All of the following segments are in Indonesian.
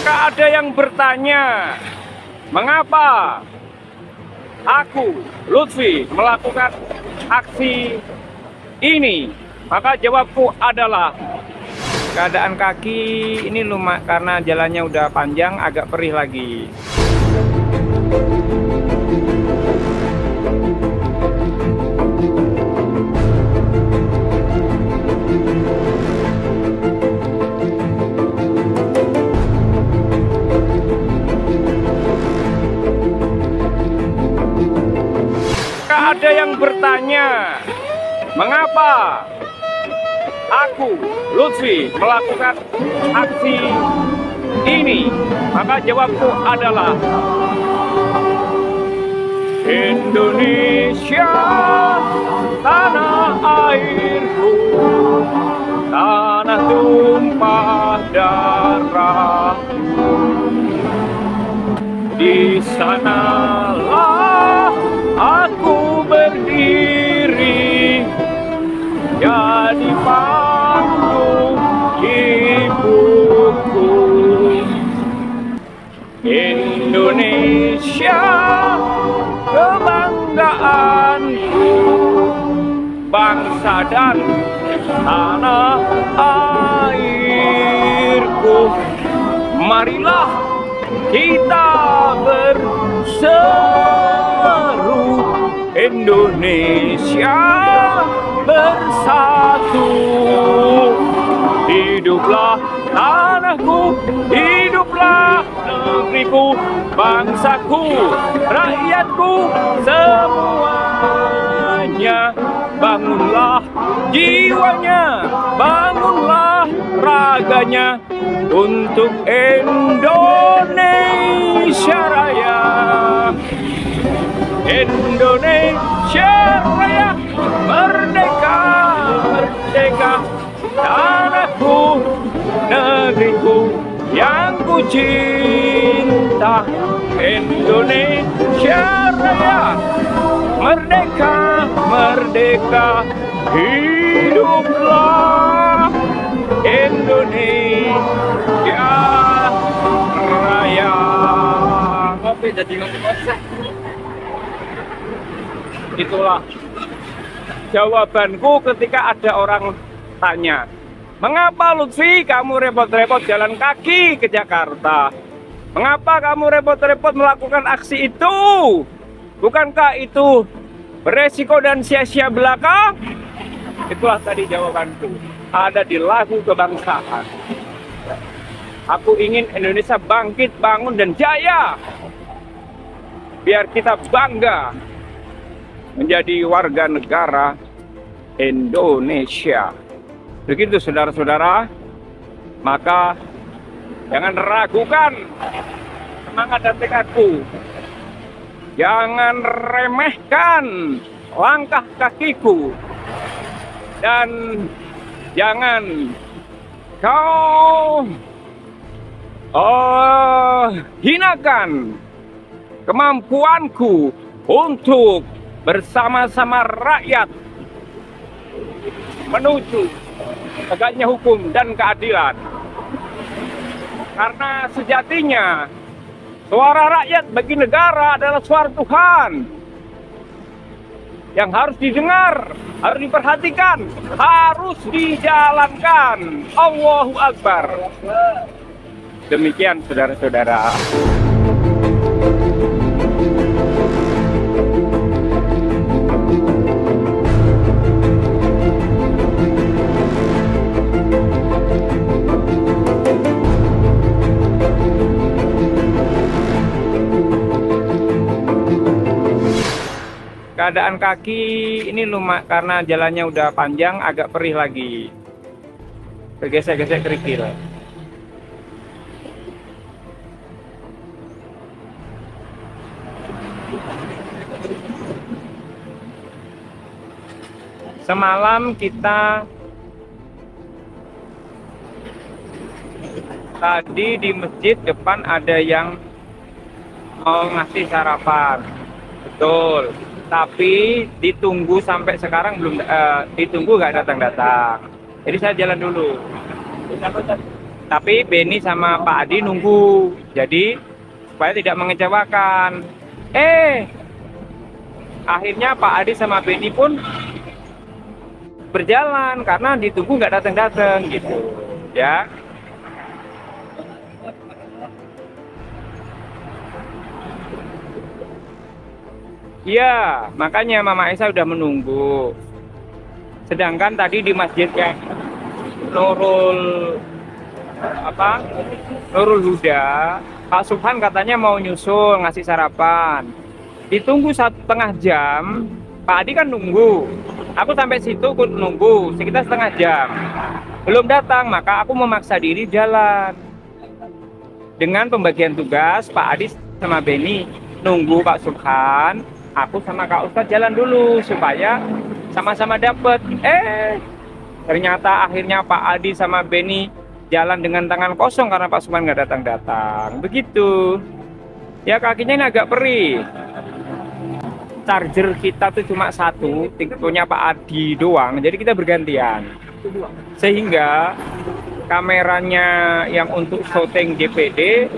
Maka ada yang bertanya, mengapa aku, Lutfi, melakukan aksi ini? Maka jawabku adalah keadaan kaki ini lumayan karena jalannya udah panjang, agak perih lagi. Ada yang bertanya, mengapa aku, Lutfi, melakukan aksi ini? Maka jawabku adalah Indonesia, tanah airku, tanah tumpah darahku. Di sanalah aku berdiri, jadi panggung ibuku. Indonesia, kebanggaanku, bangsa dan tanah airku. Marilah kita berseru, Indonesia bersatu. Hiduplah tanahku, hiduplah negeriku, bangsaku, rakyatku, semuanya. Bangunlah jiwanya, bangunlah raganya untuk Indonesia Raya. Indonesia Raya, merdeka, merdeka, tanahku, negeriku yang ku cinta. Indonesia Raya, merdeka, merdeka, hiduplah Indonesia Raya. Ngopi jadi ngopi. Itulah jawabanku ketika ada orang tanya, mengapa Lutfi kamu repot-repot jalan kaki ke Jakarta? Mengapa kamu repot-repot melakukan aksi itu? Bukankah itu beresiko dan sia-sia belaka? Itulah tadi jawabanku, ada di lagu kebangsaan. Aku ingin Indonesia bangkit, bangun, dan jaya. Biar kita bangga menjadi warga negara Indonesia. Begitu saudara-saudara, maka jangan ragukan semangat dan tekadku. Jangan remehkan langkah kakiku. Dan jangan kau hinakan kemampuanku untuk bersama-sama rakyat menuju tegaknya hukum dan keadilan. Karena sejatinya suara rakyat bagi negara adalah suara Tuhan yang harus didengar, harus diperhatikan, harus dijalankan. Allahu Akbar. Demikian saudara-saudara. Keadaan kaki ini lumayan karena jalannya udah panjang, agak perih lagi. Bergesek-gesek kerikil. Semalam kita tadi di masjid depan ada yang mau ngasih sarapan. Betul. Tapi ditunggu sampai sekarang belum ditunggu nggak datang-datang. Jadi saya jalan dulu. Tapi Beni sama Pak Adi nunggu, jadi supaya tidak mengecewakan. Akhirnya Pak Adi sama Beni pun berjalan karena ditunggu nggak datang-datang gitu, ya. Iya, makanya Mama Esa udah menunggu. Sedangkan tadi di masjidnya Nurul Nurul Huda, Pak Subhan katanya mau nyusul ngasih sarapan. Ditunggu 1,5 jam. Pak Adi kan nunggu. Aku sampai situ nunggu sekitar setengah jam. Belum datang, maka aku memaksa diri jalan. Dengan pembagian tugas, Pak Adi sama Beni nunggu Pak Subhan, aku sama Kak Ustadz jalan dulu supaya sama-sama dapet. Ternyata akhirnya Pak Adi sama Beni jalan dengan tangan kosong karena Pak Subhan nggak datang-datang. Begitu. Ya, kakinya ini agak perih. Charger kita tuh cuma satu, punya Pak Adi doang, jadi kita bergantian. Sehingga kameranya yang untuk syuting DPD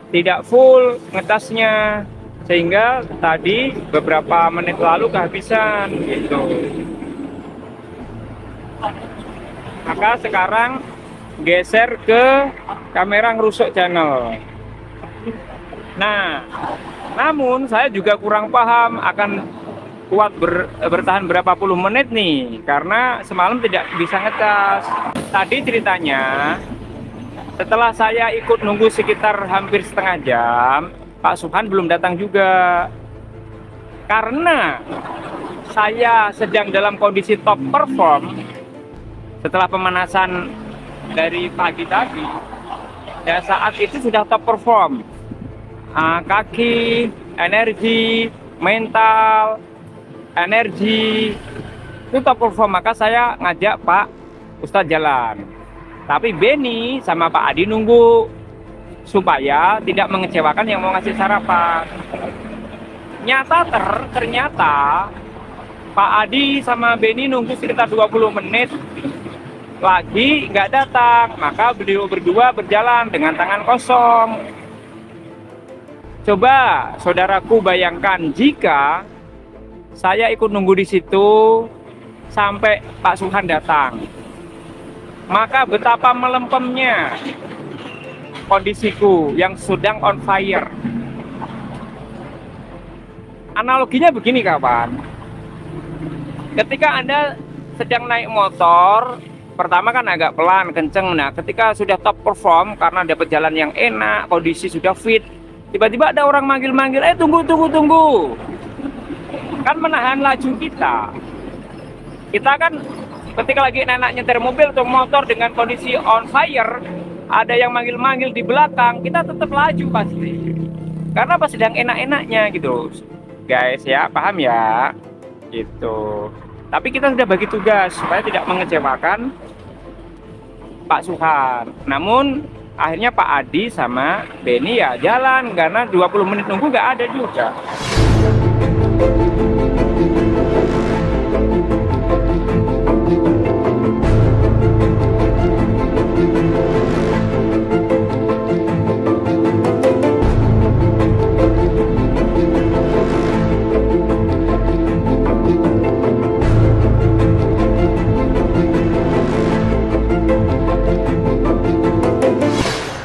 tidak full ngecasnya, sehingga tadi beberapa menit lalu kehabisan gitu. Maka sekarang geser ke kamera ngerusuk channel. Nah, namun saya juga kurang paham akan kuat bertahan berapa puluh menit nih, karena semalam tidak bisa ngecas. Tadi ceritanya setelah saya ikut nunggu sekitar hampir setengah jam, Pak Subhan belum datang juga. Karena saya sedang dalam kondisi top perform setelah pemanasan dari pagi tadi. Ya, saat itu sudah top perform. Kaki, energi, mental, energi itu top perform, maka saya ngajak Pak Ustadz jalan. Tapi Beni sama Pak Adi nunggu supaya tidak mengecewakan yang mau ngasih sarapan. Ternyata Pak Adi sama Beni nunggu sekitar 20 menit lagi nggak datang, maka beliau berdua berjalan dengan tangan kosong. Coba saudaraku bayangkan jika saya ikut nunggu di situ sampai Pak Subhan datang, maka betapa melempemnya kondisiku yang sedang on fire. Analoginya begini kawan, ketika Anda sedang naik motor, pertama kan agak pelan, kenceng. Nah, ketika sudah top perform karena dapat jalan yang enak, kondisi sudah fit, tiba-tiba ada orang manggil-manggil, tunggu. Kan menahan laju kita. Kita kan ketika lagi enak nyetir mobil atau motor dengan kondisi on fire, ada yang manggil-manggil di belakang, kita tetap laju pasti. Karena pas sedang enak-enaknya gitu. Guys ya, paham ya? Gitu. Tapi kita sudah bagi tugas supaya tidak mengecewakan Pak Subhan. Namun akhirnya Pak Adi sama Beni ya jalan karena 20 menit nunggu nggak ada juga.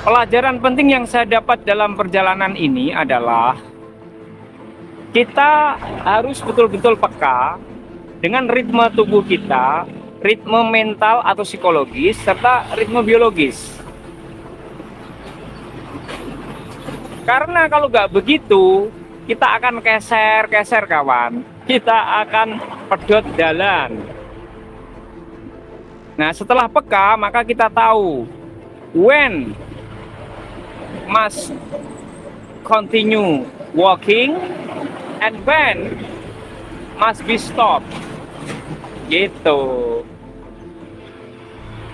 Pelajaran penting yang saya dapat dalam perjalanan ini adalah kita harus betul-betul peka dengan ritme tubuh kita, ritme mental atau psikologis, serta ritme biologis. Karena kalau nggak begitu, kita akan keser kawan. Kita akan pedot jalan. Nah, setelah peka, maka kita tahu when must continue walking and when must be stopped gitu,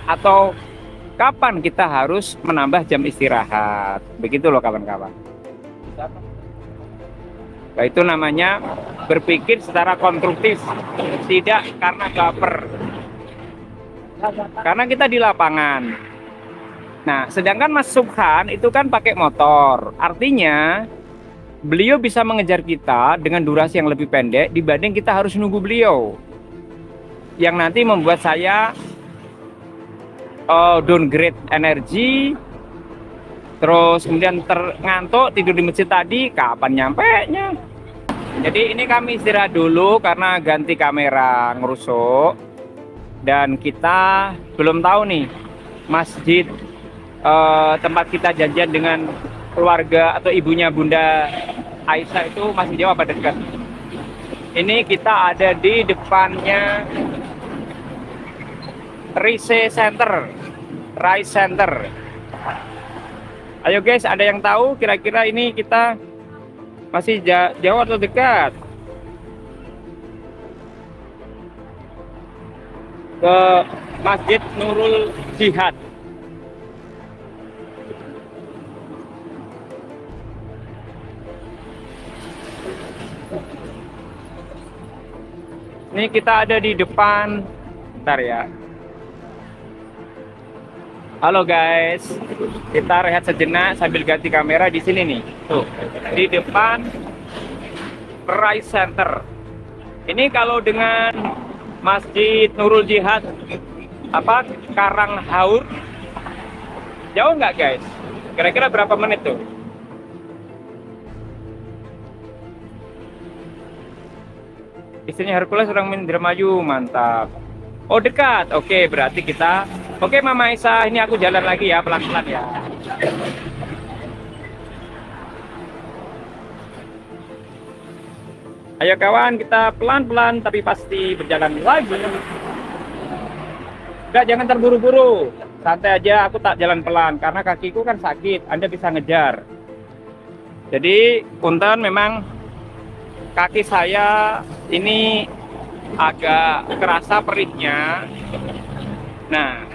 atau kapan kita harus menambah jam istirahat, begitu loh kawan-kawan. Nah, itu namanya berpikir secara konstruktif, tidak karena baper. Karena kita di lapangan, Nah, sedangkan Mas Subhan itu kan pakai motor. Artinya beliau bisa mengejar kita dengan durasi yang lebih pendek dibanding kita harus nunggu beliau. Yang nanti membuat saya downgrade energi, terus kemudian ngantuk, tidur di masjid tadi, kapan nyampe-nya? Jadi ini kami istirahat dulu karena ganti kamera ngerusuk. Dan kita belum tahu nih masjid tempat kita janjian dengan keluarga atau ibunya Bunda Aisyah itu masih jauh apa dekat. Ini kita ada di depannya Rice Center. Ayo guys, ada yang tahu kira-kira ini kita masih jauh atau dekat? Ke Masjid Nurul Jihad. Ini kita ada di depan. Bentar ya. Halo guys, kita rehat sejenak sambil ganti kamera di sini nih. Tuh, di depan Rice Center. Ini kalau dengan Masjid Nurul Jihad Karang Haur, jauh nggak guys? Kira-kira berapa menit tuh? Istrinya Hercules orang Indramayu, mantap. Oh dekat, oke berarti kita. Oke Mama Isa, ini aku jalan lagi ya, pelan-pelan ya. Ayo kawan, kita pelan-pelan tapi pasti berjalan lagi. Enggak, jangan terburu-buru. Santai aja, aku tak jalan pelan karena kakiku kan sakit. Anda bisa ngejar. Jadi punten, memang kaki saya ini agak kerasa perihnya. Nah,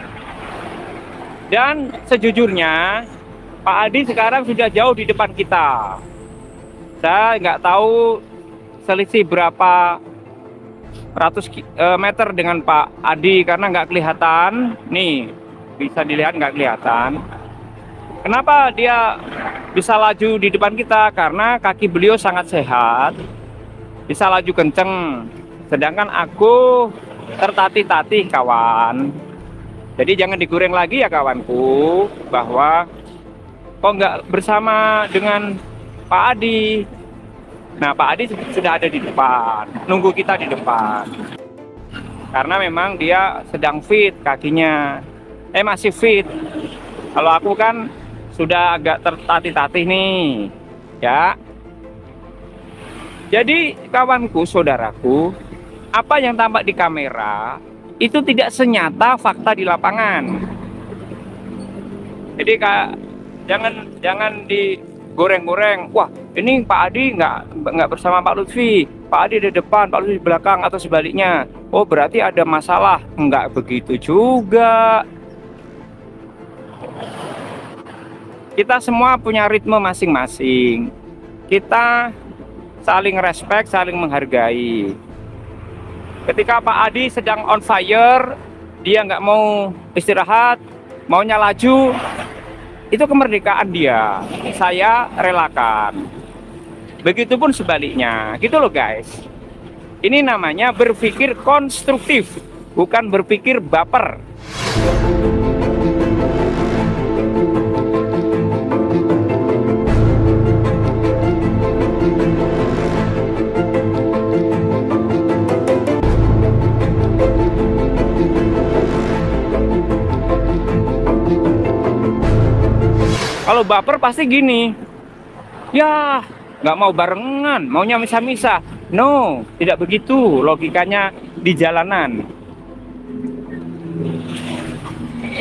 dan sejujurnya Pak Adi sekarang sudah jauh di depan kita. Saya nggak tahu selisih berapa ratus meter dengan Pak Adi karena nggak kelihatan. Nih, bisa dilihat nggak kelihatan. Kenapa dia bisa laju di depan kita? Karena kaki beliau sangat sehat, bisa laju kenceng. Sedangkan aku tertatih-tatih kawan. Jadi jangan digoreng lagi ya kawanku, bahwa kok nggak bersama dengan Pak Adi. Nah, Pak Adi sudah ada di depan, nunggu kita di depan. Karena memang dia sedang fit kakinya, masih fit. Kalau aku kan sudah agak tertatih-tatih nih, ya. Jadi kawanku, saudaraku, apa yang tampak di kamera itu tidak senyata fakta di lapangan. Jadi jangan digoreng-goreng. Wah, ini Pak Adi nggak bersama Pak Lutfi. Pak Adi di depan, Pak Lutfi di belakang, atau sebaliknya. Oh, berarti ada masalah. Nggak begitu juga. Kita semua punya ritme masing-masing. Kita saling respect, saling menghargai. Ketika Pak Adi sedang on fire, dia nggak mau istirahat, maunya laju, itu kemerdekaan dia. Saya relakan. Begitupun sebaliknya, gitu loh guys. Ini namanya berpikir konstruktif, bukan berpikir baper. Kalau baper pasti gini, ya nggak mau barengan, maunya misah-misah. No, tidak begitu logikanya di jalanan.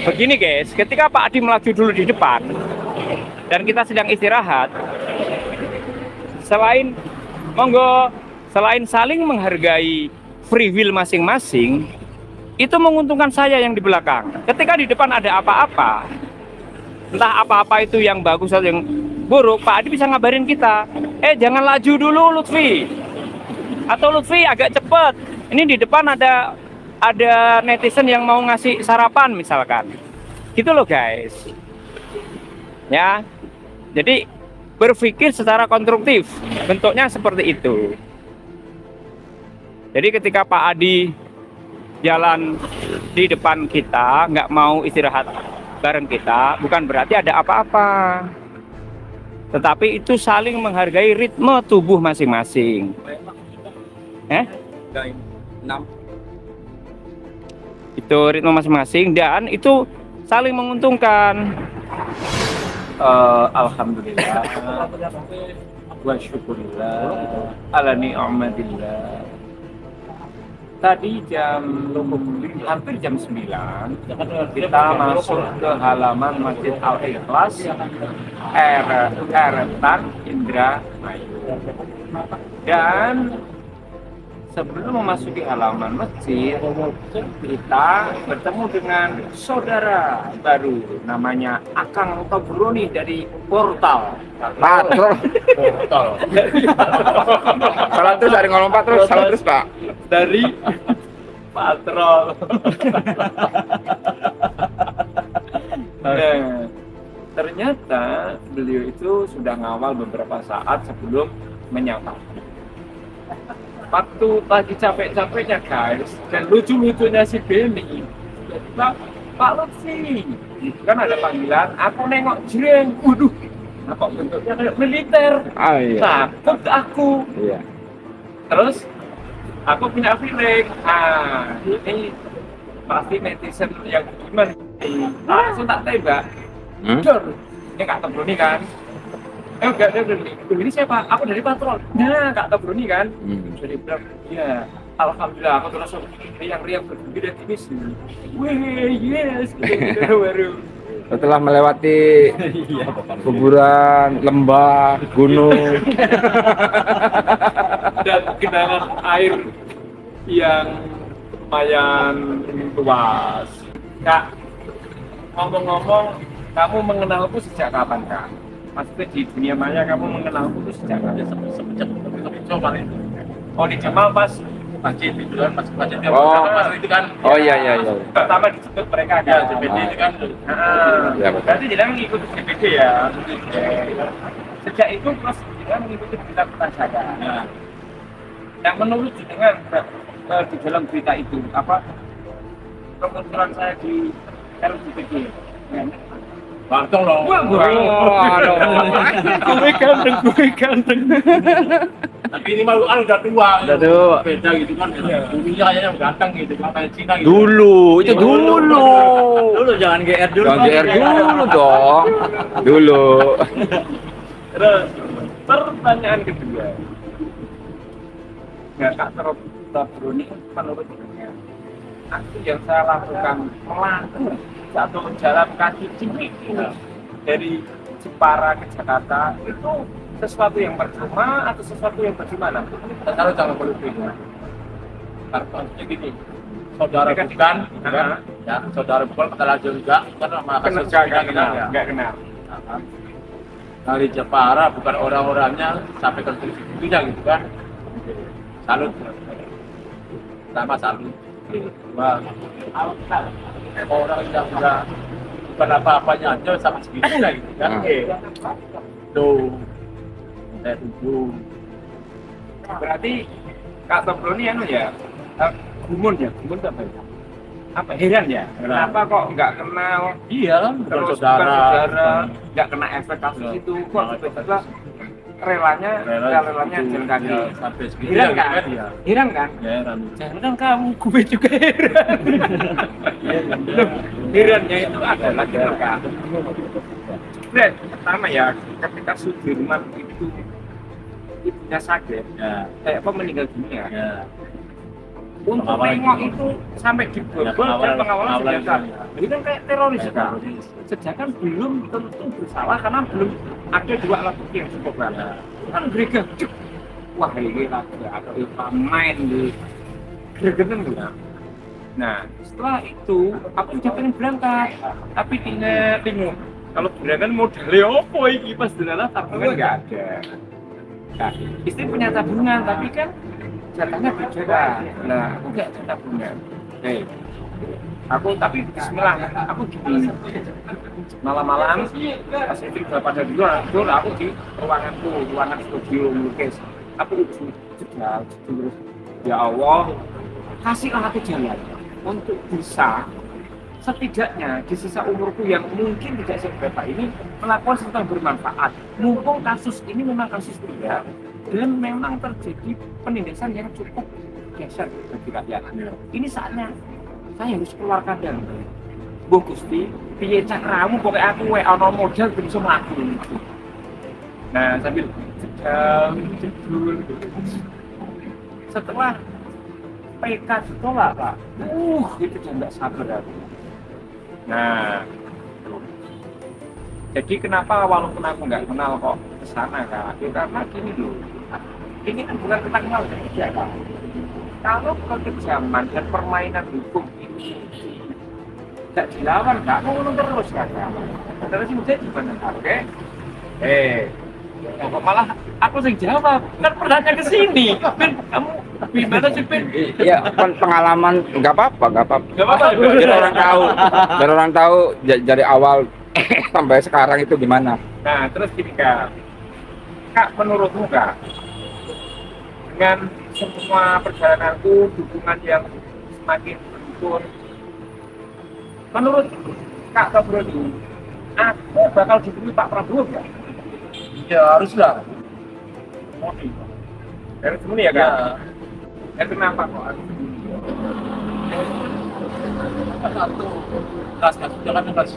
Begini guys, ketika Pak Adi melaju dulu di depan dan kita sedang istirahat, selain saling menghargai free will masing-masing, itu menguntungkan saya yang di belakang. Ketika di depan ada apa-apa, entah apa-apa itu yang bagus atau yang buruk, Pak Adi bisa ngabarin kita, jangan laju dulu Lutfi, atau Lutfi agak cepet, ini di depan ada netizen yang mau ngasih sarapan misalkan, gitu loh guys. Ya. Jadi berpikir secara konstruktif. Bentuknya seperti itu. Jadi ketika Pak Adi jalan di depan kita, nggak mau istirahat bareng kita, bukan berarti ada apa-apa. Tetapi itu saling menghargai ritme tubuh masing-masing. Itu ritme masing-masing dan itu saling menguntungkan. Alhamdulillah wa syukurillah ala ni'matillah. Tadi hampir jam 9 kita masuk ke halaman Masjid Al-Ikhlas Eretan Indramayu. Dan sebelum memasuki halaman masjid, kita bertemu dengan saudara baru namanya Akang Tobroni dari Portal. Portal. Salah terus dari ngelompat terus, salah terus Pak. Dari Patrol. Nah, ternyata beliau itu sudah ngawal beberapa saat sebelum menyapa. Waktu lagi capek-capeknya guys, dan lucu-lucunya si Benny, Pak Lutfi, kan ada panggilan, aku nengok jreng, waduh, apa bentuknya kayak militer, Iya. takut aku. Iya. Terus aku punya feeling, ini pasti netizen yang gimana nih, langsung tak tembak, Dor, ini Kak Tobroni kan? Enggak, ini siapa? Aku dari Patrol. Nah, Kak Tobroni kan? Jadi bilang, ya, alhamdulillah aku terus riang-riang bergembira ini sih. Wih, yes, gitu baru. Setelah melewati kuburan, lembah, gunung, Dan genangan air yang lumayan luas. Kak, ngomong-ngomong, kamu mengenalku sejak kapan, Kak? Maksudnya di dunia maya kamu mengenalku itu sejak kapan? Semenjak Jamal itu. Oh, di Jamal pas Masjid itu kan, masjid yang Oh. pertama itu kan. oh iya. pertama disebut mereka Ya, kan? CPD itu kan. Ya, betul. Berarti dia mengikuti CPD ya? Sejak itu terus dia mengikuti berita saya. Nah, Yang menurut jenengan di dalam berita itu apa kemunculan saya di RCPD? Bantong loh. Gue ganteng. Tapi ini malu udah tua. Udah tua. Beda gitu kan. Dunia kayaknya ganteng gitu, kayak Cina gitu. Dulu Jangan GR dulu. Jangan GR dulu dong. Dulu. Terus pertanyaan kedua, nggak Kak Tobroni menurut jenengan aksi yang saya lakukan melakukan satu jalan kaki Cimiki dari Jepara ke Jakarta itu sesuatu yang percuma atau sesuatu yang bagaimana? Kalau jangan politik. Karena gini, saudara bukan, ya saudara bukan kata laju juga, kan sama kasus kita Nggak kenal. Dari Jepara bukan orang-orangnya sampai ke itunya gitu kan. Salut. Sama salut. Wah, orang yang udah bukan apa-apanya aja sampai segitu lah gitu kan. Tuh, saya tujuh. Berarti Kak Tobroni anu ya, gumun apa ya? Apa heran ya? Kenapa kok nggak kenal? Iya kan, Terus bukan saudara, nggak kena efek kasus Ya. itu, kok tiba-tiba relanya jalan kaki. ya, sampai segitu Heran ya, kan? ya. Heran kan? Ya, heran. Jangan kamu, gue juga heran. Loh, herannya itu adalah ketika pertama ya, ketika Sudirman itu ibunya sakit, Ya, meninggal dunia. ya. Untuk Pengawalan nengok gitu. itu sampai dibobol Ya, dan pengawalan senjata. ya. Ini kan kayak teroris Ya, kan? teroris. Sedangkan belum tentu bersalah karena belum ada dua alat bukti yang cukup kan. Kan mereka cek, wah ini lagi ada pemain di gregetan gitu. Nah setelah itu aku udah pengen berangkat, tapi bingung kalau berangkat modalnya apa ini pas dana tabungan nggak ada. Nah, istri punya tabungan tapi kan jatahnya beda. Nah, aku nggak ada tabungan. Aku tapi Bismillah, aku gini malam-malam pas itu udah pada tidur, aku di ruangan studio melukis. Aku jedal terus, ya Allah, kasihlah aku jalan untuk bisa setidaknya di sisa umurku yang mungkin tidak seberapa ini melakukan sesuatu yang bermanfaat. Mumpung kasus ini memang kasus real dan memang terjadi penindasan yang cukup dahsyat bagi rakyat. Ini saatnya saya harus keluarkan dana. Bu Gusti, piye caramu pokoknya aku ana modal bisa mlaku. Nah, sambil jedul. Setelah PK ditolak, Pak. Itu jangan nggak sabar aku. Nah, jadi kenapa walaupun aku nggak kenal kok ke sana, Kak? Ya, karena gini loh. Ini kan bukan tentang hal kerja, Kak. Kalau kekejaman dan permainan hukum ini tidak dilawan, Kak, mau terus, Kak. Terus ini gimana, oke? Kok malah aku sing jawab, kan pernahnya ke sini. Ben, kamu gimana sih, Ben? Iya, pengalaman nggak apa-apa. Nggak apa-apa. Biar orang tahu dari awal sampai sekarang itu gimana. Nah, terus gini, Kak. Kak, menurutmu, Kak, dengan semua perjalananku, dukungan yang semakin beruntung, menurut Kak Tobroni, aku bakal dipilih Pak Prabowo nggak? Ya haruslah. Dari sini ya, Kak? Ya, kenapa kok? Satu kelas jangan kelas.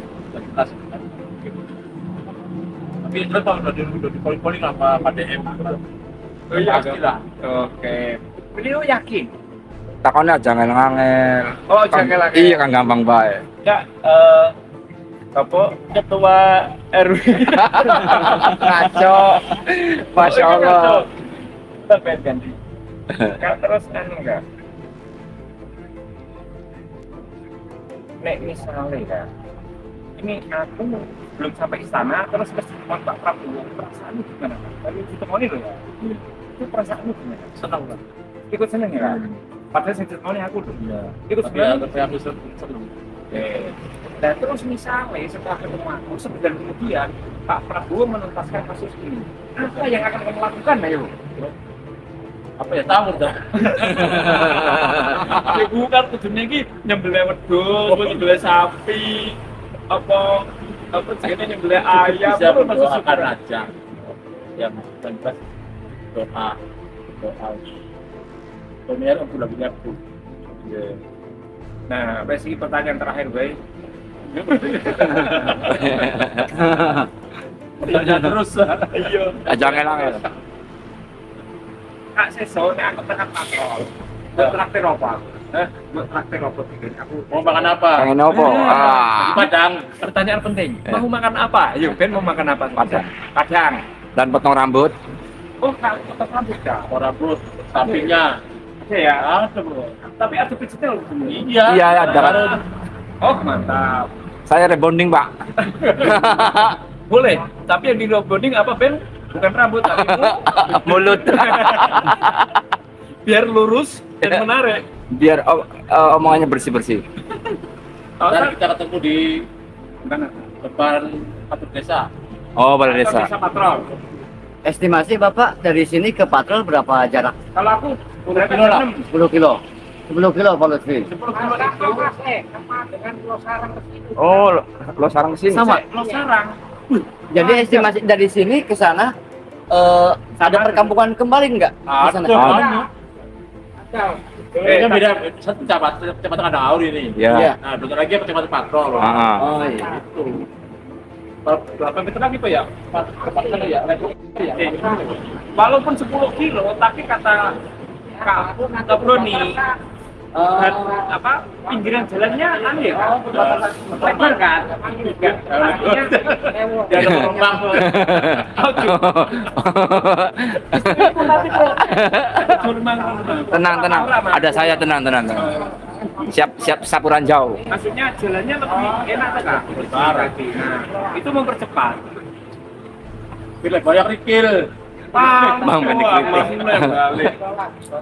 Tapi itu kalau udah di calling apa DM. Oh iya, pastilah. Oke. Beliau yakin? Takutnya jangan ngangel. Oh, jangan lagi. Iya kan gampang baik. Ya, apa ketua RW ngaco, Masya Allah. Kita ganti. Kak, terus enggak? Nek misalnya, Kak, ini aku belum sampai istana, terus ketemu Pak Prabowo, perasaanmu gimana, Kak? Tadi ditemani loh ya. Itu perasaanmu gimana? Senang lah. Ikut seneng ya, Kak? Padahal yang ditemani aku loh. Iya. Ikut Tapi ya, seneng. tapi aku senang. Dan terus misalnya setelah ketemu aku, sebulan kemudian Pak Prabowo menuntaskan kasus ini, apa yang akan kamu lakukan, ayo? Apa ya tahu dah. Ya bukan kudunya iki nyembelih wedhus, nyembelih sapi, apa jenenge nyembelih ayam, Bisa terus masuk mendoakan syukuran. aja. Yang bebas doa. Pemirsa aku lagi nyapu. Nah, besi pertanyaan terakhir, Bay. Bertanya terus. Iya. Jangan ngangel. Kak Seso, nek aku tekan patrol. Buat traktir apa? Buat traktir apa bikin? Aku Mau makan apa? Pengen opo? Di Padang. pertanyaan penting. Mau makan apa? Ayo, Ben mau makan apa? Padang. Padang. Dan potong rambut. Oh, kalau potong rambut ya? Orang perut, sapinya. Ada ya? Ada bro. Tapi ada pijetnya loh. Iya. Iya, ada kan. Oh, mantap. Saya rebonding, Pak. Boleh, tapi yang di rebonding apa, Ben? Bukan rambut, tapi Mulut. biar lurus dan menarik. Biar omongannya bersih-bersih. Oh, Ntar kita ketemu di mana? depan kantor desa. Oh, balai desa. Bisa patrol. Estimasi Bapak dari sini ke Patrol berapa jarak? Kalau aku udah kilo lah. 10 kilo. 10 kilo Pak Lutfi. 10 kilo itu dengan Pulau Sarang ke sini. Oh, lo sarang kesini. Sama. Pulau Sarang. Jadi estimasi dari sini ke sana ada perkampungan kembali nggak? Di sana? Ada. Ada. Ini beda satu kecamatan ada Auri ini. Ya. Iya. Nah, bentar lagi kecamatan Patrol. Ah. Oh iya. Itu. Berapa meter lagi Pak ya? Ya. Walaupun 10 kilo, tapi kata Kak Broni, dan apa pinggiran jalannya anu ya Kak? Lebar kan? Artinya Dia ada penumpang. itu nanti kok Tenang, tenang. Ada saya tenang. Siap sapu ranjau. maksudnya jalannya lebih enak Kak? Berarti. Nah, itu mempercepat. Bila banyak rikil. Bang, balik kritik.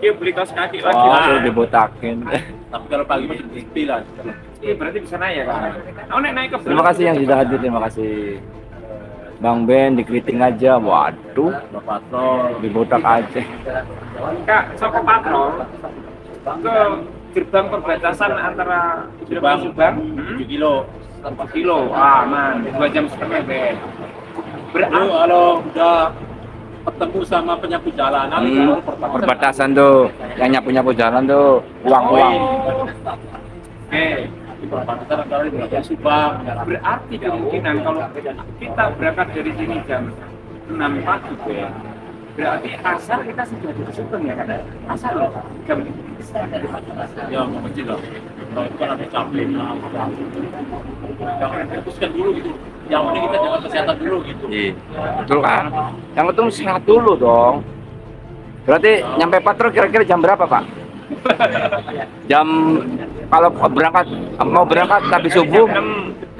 Dia beli kaos kaki lagi. Oh, sudah dibotakin. Tapi kalau pagi masih sepi lah. Ini berarti bisa naik ya kan? Oh, naik ke Terima kasih yang sudah hadir, terima kasih. Bang Ben di Keriting aja, waduh, Bapak patrol. di botak aja. Kak, Soko Patrol ke gerbang perbatasan antara Subang 7 kilo. 4 kilo, aman, 2 jam setengah deh. Lalu kalau udah ketemu sama penyapu jalanan, baru Perbatasan tuh, yang nyapu-nyapu jalan tuh, uang-uang. Oke, di perbatasan antara di Subang. berarti kemungkinan kalau kita berangkat dari sini jam 6 pagi, Be, berarti asar kita sudah di Subang ya kan? Asar loh, jam Ya, mau kecil lah. Kalau itu kan ada capek. Jangan fokuskan dulu gitu. Yang penting kita jaga kesehatan dulu gitu. Iya, betul kan? Yang penting sehat dulu dong. Berarti nyampe patrol kira-kira jam berapa, Pak? Jam kalau mau berangkat tapi subuh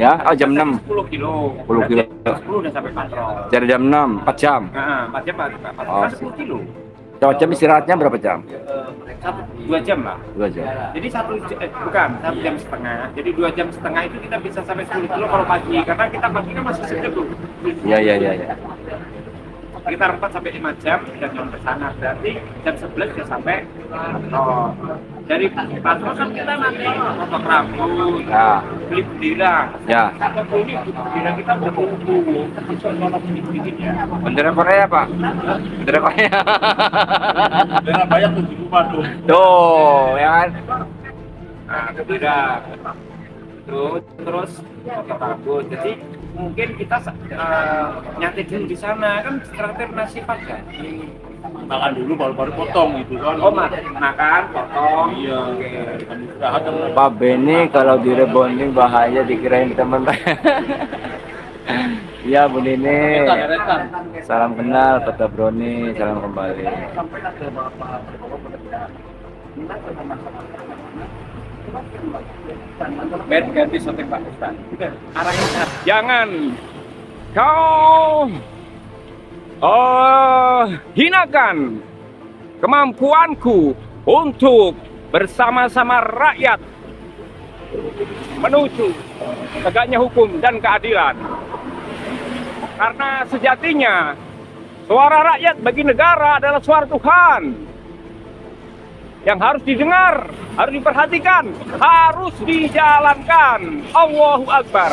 ya, oh jam 6. 10 kilo. 10 kilo. 10 udah sampai patrol. Jadi jam 6, 4 jam. Nah, 4 jam Pak. Oh. 10 kilo. Jam istirahatnya berapa jam? 2 jam lah. 2 jam. Jadi bukan 1 jam setengah. Jadi 2 jam setengah itu kita bisa sampai 10 kilo kalau pagi, karena kita pagi kan masih sejuk tuh. Iya, iya, iya, iya. Sekitar 4 sampai 5 jam kita nyampe sana, berarti jam 11 sudah sampai. Oh, dari patrol kan kita nanti potong rambut, Ya, beli bendera. ya. Kita beli bendera kita udah kumpul. Bikin ya. Bendera Korea, Pak. Bendera Korea. Daerah banyak tuh di rumah tuh. Tuh, ya kan? Nah, bendera. Terus potong rambut. Jadi mungkin kita nyantai dulu di sana kan traktir nasi padang. Makan dulu baru potong gitu kan. Oh, makan, potong. Iya. Oke. Kan istirahat kan. Pak Benny kalau di rebonding bahaya dikirain teman. Iya, Bu Nini. Retan. Salam kenal, Kota Broni. Salam kembali. Ganti syuting Pak Ustaz. Arahnya jangan kau hinakan kemampuanku untuk bersama-sama rakyat menuju tegaknya hukum dan keadilan. Karena sejatinya suara rakyat bagi negara adalah suara Tuhan yang harus didengar, harus diperhatikan, harus dijalankan. Allahu Akbar.